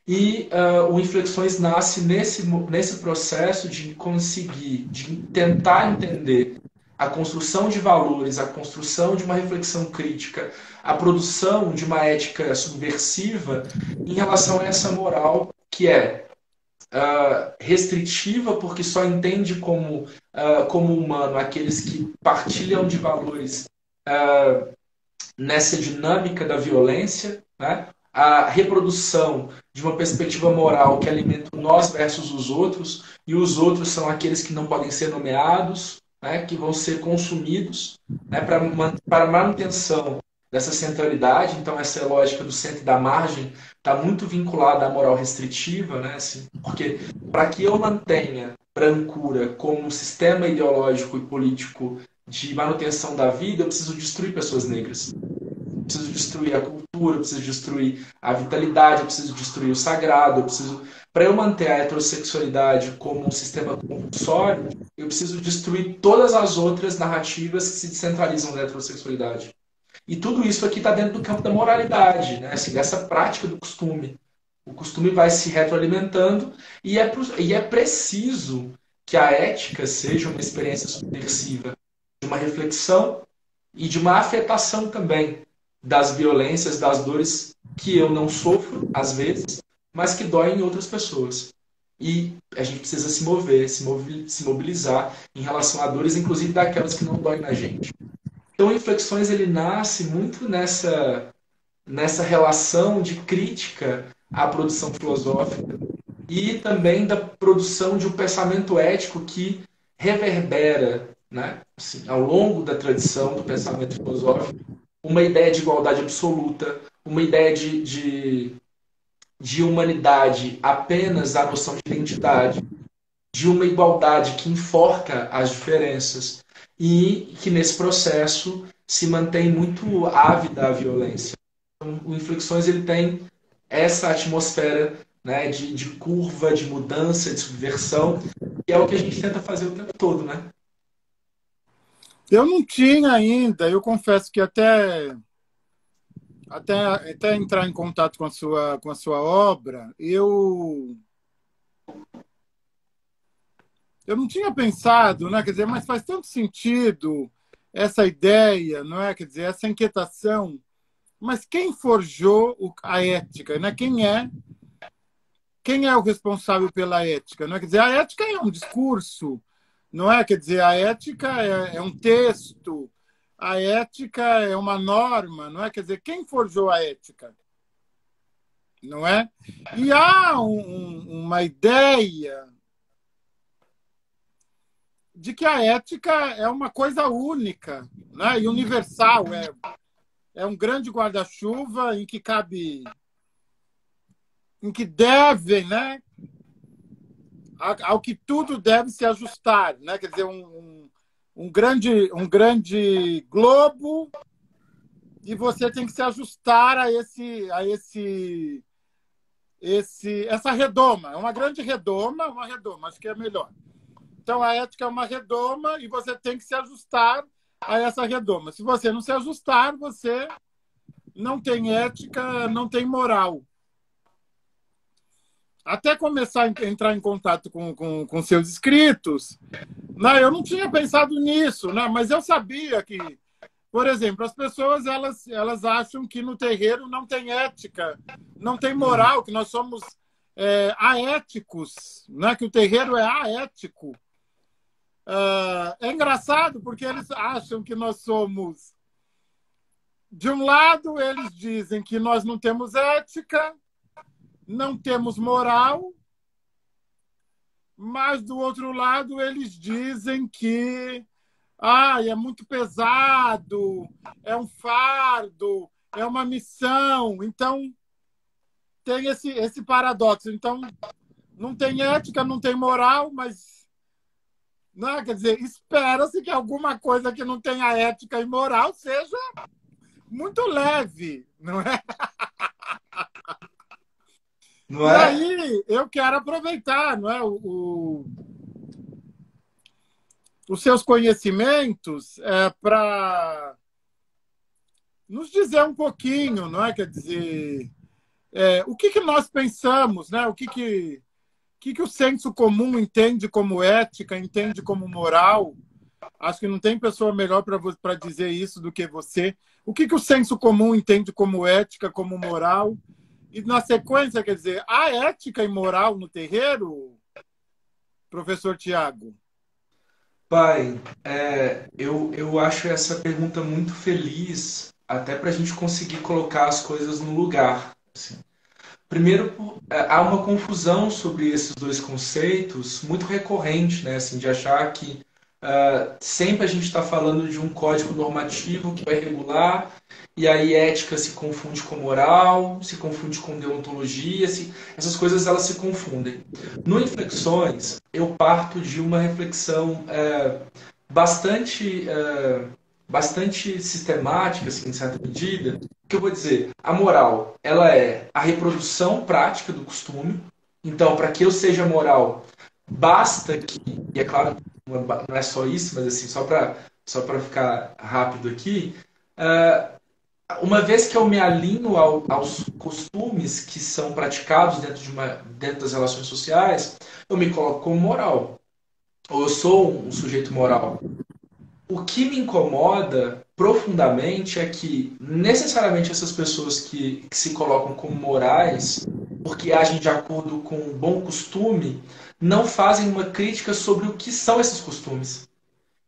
E o Inflexões nasce nesse processo de conseguir, de tentar entender a construção de valores, a construção de uma reflexão crítica, a produção de uma ética subversiva em relação a essa moral que é restritiva, porque só entende como humano aqueles que partilham de valores nessa dinâmica da violência, né? A reprodução de uma perspectiva moral que alimenta o nós versus os outros, e os outros são aqueles que não podem ser nomeados, né? Que vão ser consumidos, né? Para manutenção dessa centralidade. Então essa lógica do centro e da margem está muito vinculada à moral restritiva, né? Assim, porque para que eu mantenha brancura como um sistema ideológico e político de manutenção da vida, eu preciso destruir pessoas negras. Eu preciso destruir a cultura, eu preciso destruir a vitalidade, eu preciso destruir o sagrado, para eu manter a heterossexualidade como um sistema compulsório, eu preciso destruir todas as outras narrativas que se descentralizam da heterossexualidade. E tudo isso aqui está dentro do campo da moralidade, né? Assim, dessa prática do costume. O costume vai se retroalimentando e é preciso que a ética seja uma experiência subversiva, de uma reflexão e de uma afetação também das violências, das dores que eu não sofro, às vezes, mas que doem em outras pessoas. E a gente precisa se mover, se mobilizar em relação a dores, inclusive daquelas que não doem na gente. Então, o Inflexões ele nasce muito nessa relação de crítica à produção filosófica e também da produção de um pensamento ético que reverbera, né, assim, ao longo da tradição do pensamento filosófico, uma ideia de igualdade absoluta, uma ideia de humanidade apenas à noção de identidade, de uma igualdade que enforca as diferenças e que nesse processo se mantém muito ávida a violência. Então, o Inflexões ele tem essa atmosfera, né, de curva, de mudança, de subversão, que é o que a gente tenta fazer o tempo todo, né? Eu não tinha ainda, eu confesso que até entrar em contato com a sua obra, eu não tinha pensado, né? Quer dizer, mas faz tanto sentido essa ideia, não é? Quer dizer, essa inquietação. Mas quem forjou a ética, né? Quem é o responsável pela ética, não é? Quer dizer, a ética é um discurso, não é? Quer dizer, a ética é um texto, a ética é uma norma, não é? Quer dizer, quem forjou a ética? Não é? E há uma ideia de que a ética é uma coisa única, né? E universal. é um grande guarda-chuva em que cabe, em que devem, né, ao que tudo deve se ajustar, né? Quer dizer, um grande globo, e você tem que se ajustar a essa redoma. É uma grande redoma, acho que é melhor. Então, a ética é uma redoma e você tem que se ajustar a essa redoma. Se você não se ajustar, você não tem ética, não tem moral. Até começar a entrar em contato com seus escritos, né, eu não tinha pensado nisso, né, mas eu sabia que, por exemplo, as pessoas elas acham que no terreiro não tem ética, não tem moral, que nós somos aéticos, né, que o terreiro é aético. É engraçado porque eles acham que nós somos... De um lado, eles dizem que nós não temos ética, não temos moral, mas do outro lado eles dizem que é muito pesado, é um fardo, é uma missão. Então, tem esse paradoxo. Então, não tem ética, não tem moral, mas, não, quer dizer, espera-se que alguma coisa que não tenha ética e moral seja muito leve, não é? Não E é? aí, eu quero aproveitar, não é, os seus conhecimentos para nos dizer um pouquinho, não é? Quer dizer, o que nós pensamos, né? O que o senso comum entende como ética, entende como moral? Acho que não tem pessoa melhor para dizer isso do que você. O que o senso comum entende como ética, como moral? E, na sequência, quer dizer, há ética e moral no terreiro, professor Tiago? Pai, eu acho essa pergunta muito feliz, até para a gente conseguir colocar as coisas no lugar. Assim. Primeiro, há uma confusão sobre esses dois conceitos muito recorrente, né? Assim, de achar que sempre a gente está falando de um código normativo que vai regular, e aí ética se confunde com moral, se confunde com deontologia, essas coisas elas se confundem. No Inflexões, eu parto de uma reflexão bastante sistemática, assim, em certa medida, que eu vou dizer, a moral, ela é a reprodução prática do costume. Então, para que eu seja moral, basta que, e é claro, não é só isso, mas assim, só para ficar rápido aqui, uma vez que eu me alinho aos costumes que são praticados dentro das relações sociais, eu me coloco como moral. Ou eu sou um sujeito moral. O que me incomoda profundamente é que necessariamente essas pessoas que se colocam como morais, porque agem de acordo com o bom costume, não fazem uma crítica sobre o que são esses costumes.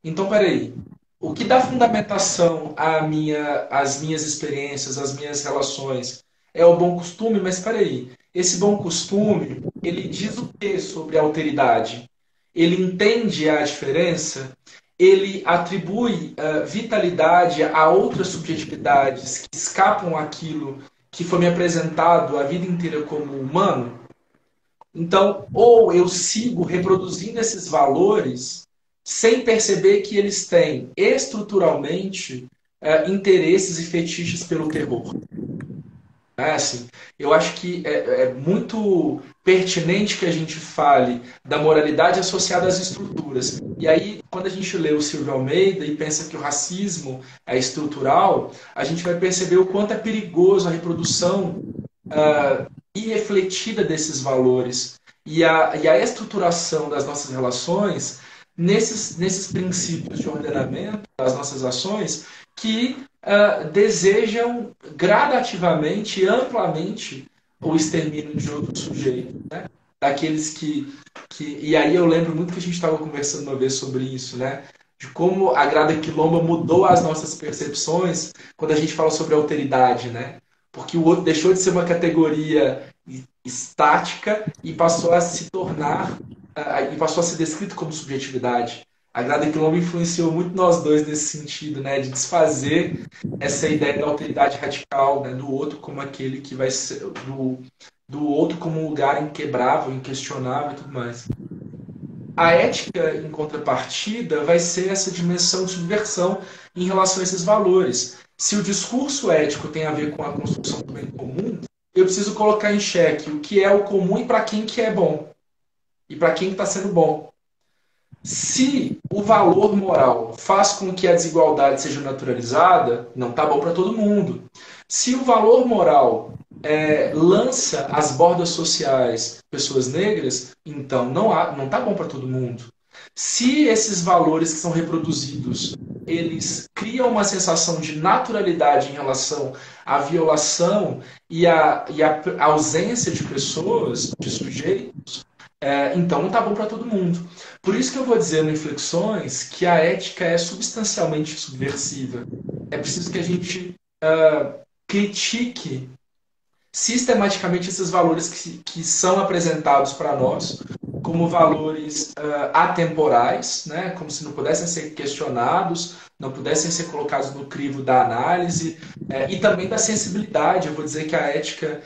Então, peraí. O que dá fundamentação às minhas experiências, às minhas relações, é o bom costume, mas peraí. Esse bom costume, ele diz o que sobre a alteridade? Ele entende a diferença? Ele atribui vitalidade a outras subjetividades que escapam àquilo que foi me apresentado a vida inteira como humano? Então, ou eu sigo reproduzindo esses valores sem perceber que eles têm estruturalmente interesses e fetiches pelo terror. Assim, eu acho que é muito pertinente que a gente fale da moralidade associada às estruturas. E aí, quando a gente lê o Silvio Almeida e pensa que o racismo é estrutural, a gente vai perceber o quanto é perigoso a reprodução irrefletida desses valores e a estruturação das nossas relações nesses princípios de ordenamento das nossas ações que desejam gradativamente e amplamente o extermínio de outros sujeitos, né? Daqueles que... E aí eu lembro muito que a gente estava conversando uma vez sobre isso, né? De como a Grada Quilomba mudou as nossas percepções quando a gente fala sobre alteridade, né? Porque o outro deixou de ser uma categoria estática e passou a se tornar e passou a ser descrito como subjetividade. A Grada Quilombo influenciou muito nós dois nesse sentido, né? De desfazer essa ideia da alteridade radical, né? Do outro como aquele que vai ser... Do outro como um lugar inquebrável, inquestionável e tudo mais. A ética, em contrapartida, vai ser essa dimensão de subversão em relação a esses valores. Se o discurso ético tem a ver com a construção do bem comum, eu preciso colocar em xeque o que é o comum e para quem que é bom. E para quem está sendo bom. Se o valor moral faz com que a desigualdade seja naturalizada, não está bom para todo mundo. Se o valor moral lança às bordas sociais pessoas negras, então não está bom para todo mundo. Se esses valores que são reproduzidos, eles criam uma sensação de naturalidade em relação à violação e à ausência de pessoas, de sujeitos, então não está bom para todo mundo. Por isso que eu vou dizer no Inflexões que a ética é substancialmente subversiva. É preciso que a gente critique sistematicamente esses valores que são apresentados para nós como valores atemporais, né? Como se não pudessem ser questionados, não pudessem ser colocados no crivo da análise e também da sensibilidade. Eu vou dizer que a ética,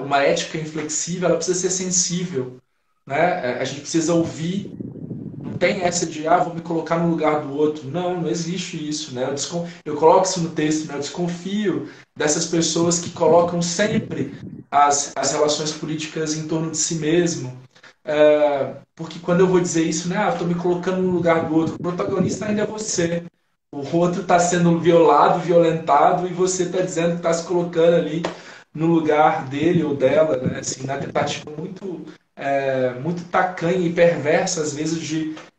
uma ética inflexível, ela precisa ser sensível, né? A gente precisa ouvir. Não tem essa de, vou me colocar no lugar do outro. Não existe isso, né? Eu coloco isso no texto, né? Eu desconfio dessas pessoas que colocam sempre as relações políticas em torno de si mesmo. Porque quando eu vou dizer isso, né? Estou me colocando no lugar do outro. O protagonista ainda é você. O outro está sendo violado, violentado, e você está dizendo que está se colocando ali no lugar dele ou dela, né? Assim, na tentativa muito tacanha e perversa, às vezes,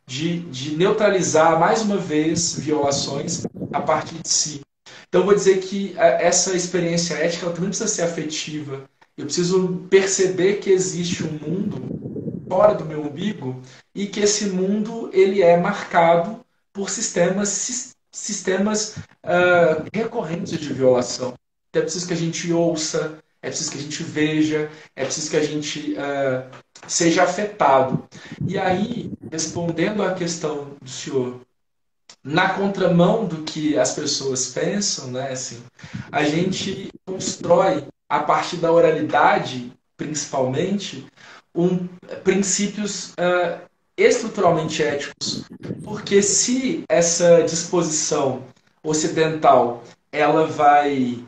de neutralizar, mais uma vez, violações a partir de si. Então, eu vou dizer que essa experiência ética ela também precisa ser afetiva. Eu preciso perceber que existe um mundo fora do meu umbigo e que esse mundo ele é marcado por sistemas recorrentes de violação. Então, é preciso que a gente ouça, é preciso que a gente veja, é preciso que a gente seja afetado. E aí, respondendo à questão do senhor, na contramão do que as pessoas pensam, né, assim, a gente constrói, a partir da oralidade, principalmente, princípios estruturalmente éticos. Porque se essa disposição ocidental ela vai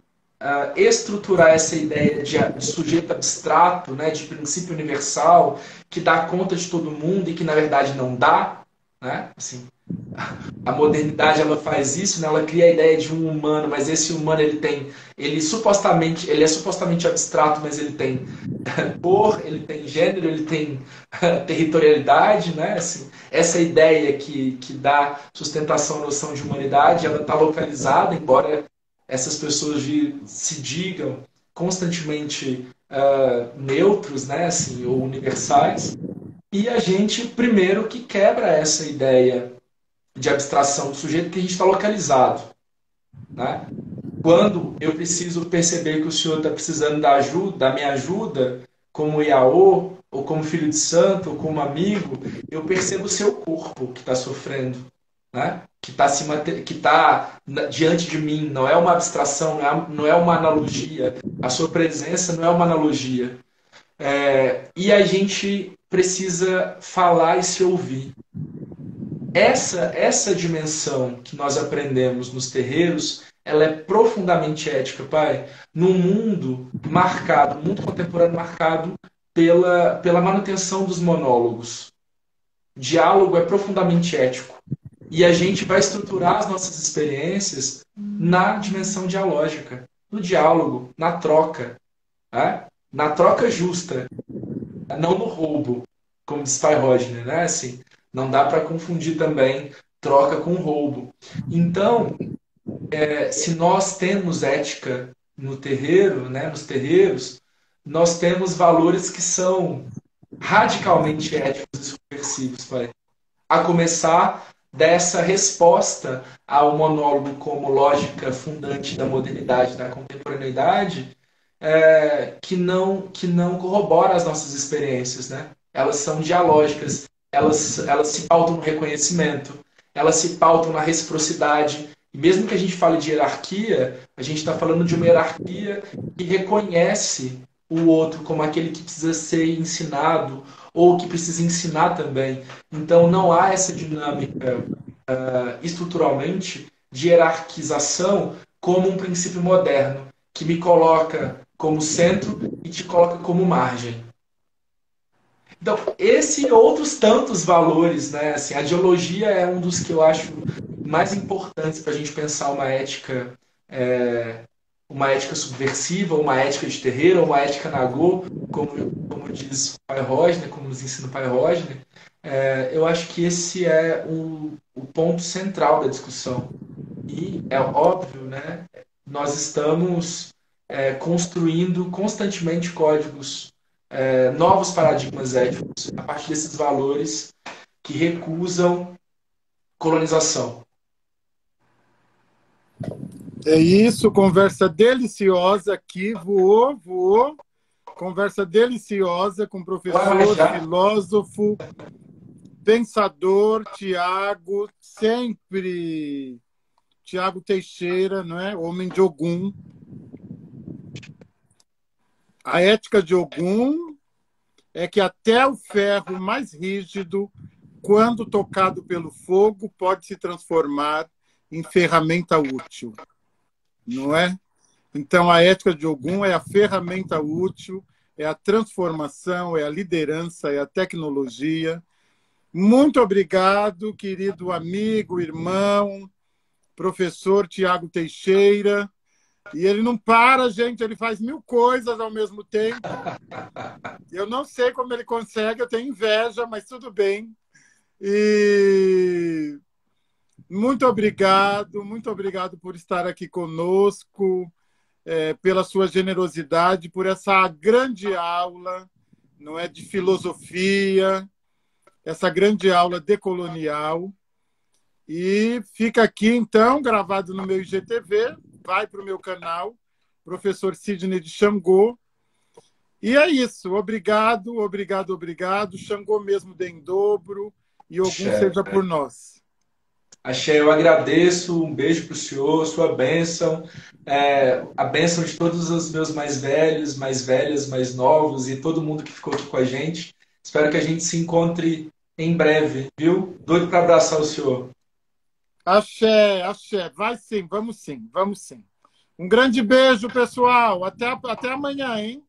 estruturar essa ideia de sujeito abstrato, né, de princípio universal, que dá conta de todo mundo e que, na verdade, não dá, né? Assim, a modernidade ela faz isso, né? Ela cria a ideia de um humano, mas esse humano ele é supostamente abstrato, mas ele tem cor, ele tem gênero, ele tem territorialidade, né? Assim, essa ideia que dá sustentação à noção de humanidade, ela está localizada, embora essas pessoas se digam constantemente neutros, né? Assim, ou universais. E a gente, primeiro, que quebra essa ideia de abstração do sujeito que a gente está localizado, né? Quando eu preciso perceber que o senhor está precisando da minha ajuda, como Iaô, ou como filho de santo, ou como amigo, eu percebo o seu corpo que está sofrendo, né? Que está diante de mim. Não é uma abstração, não é uma analogia. A sua presença não é uma analogia. E a gente precisa falar e se ouvir. Essa dimensão que nós aprendemos nos terreiros, ela é profundamente ética, pai. Num mundo contemporâneo marcado pela manutenção dos monólogos. Diálogo é profundamente ético. E a gente vai estruturar as nossas experiências na dimensão dialógica, no diálogo, na troca. Né? Na troca justa, não no roubo, como diz Pai Rodney, né? Assim, não dá para confundir também troca com roubo. Então, se nós temos ética no terreiro, né, nos terreiros, nós temos valores que são radicalmente éticos e subversivos, pai. A começar dessa resposta ao monólogo como lógica fundante da modernidade, da contemporaneidade, que não corrobora as nossas experiências, né? Elas são dialógicas, elas se pautam no reconhecimento. elas se pautam na reciprocidade. E mesmo que a gente fale de hierarquia, a gente está falando de uma hierarquia que reconhece o outro como aquele que precisa ser ensinado ou que precisa ensinar também. Então não há essa dinâmica estruturalmente de hierarquização como um princípio moderno que me coloca como centro e te coloca como margem. Então, esse e outros tantos valores, né? Assim, a ideologia é um dos que eu acho mais importantes para a gente pensar uma ética subversiva, uma ética de terreiro, uma ética nagô, como diz o Pai Rosner, como nos ensina o Pai Rosner. Eu acho que esse é o ponto central da discussão. E é óbvio, né? Nós estamos construindo constantemente códigos, novos paradigmas éticos a partir desses valores que recusam colonização. É isso, conversa deliciosa aqui, voou. Conversa deliciosa com o professor, filósofo, pensador, Tiago, sempre Tiago Teixeira, não é? Homem de Ogum. A ética de Ogum é que até o ferro mais rígido, quando tocado pelo fogo, pode se transformar em ferramenta útil, não é? Então, a ética de Ogum é a ferramenta útil, é a transformação, é a liderança, é a tecnologia. Muito obrigado, querido amigo, irmão, professor Tiago Teixeira. E ele não para, gente, ele faz 1000 coisas ao mesmo tempo. Eu não sei como ele consegue, eu tenho inveja, mas tudo bem. E muito obrigado por estar aqui conosco, pela sua generosidade, por essa grande aula, não é, de filosofia, essa grande aula decolonial. E fica aqui, então, gravado no meu IGTV, vai para o meu canal, Professor Sidney de Xangô. E é isso. Obrigado. Xangô mesmo dê em dobro e Ogum seja por nós. Axé, eu agradeço, um beijo para o senhor, sua bênção, a bênção de todos os meus mais velhos, mais velhas, mais novos e todo mundo que ficou aqui com a gente. Espero que a gente se encontre em breve, viu? Doido para abraçar o senhor. Axé. Vai sim, vamos sim. Um grande beijo, pessoal. Até amanhã, hein?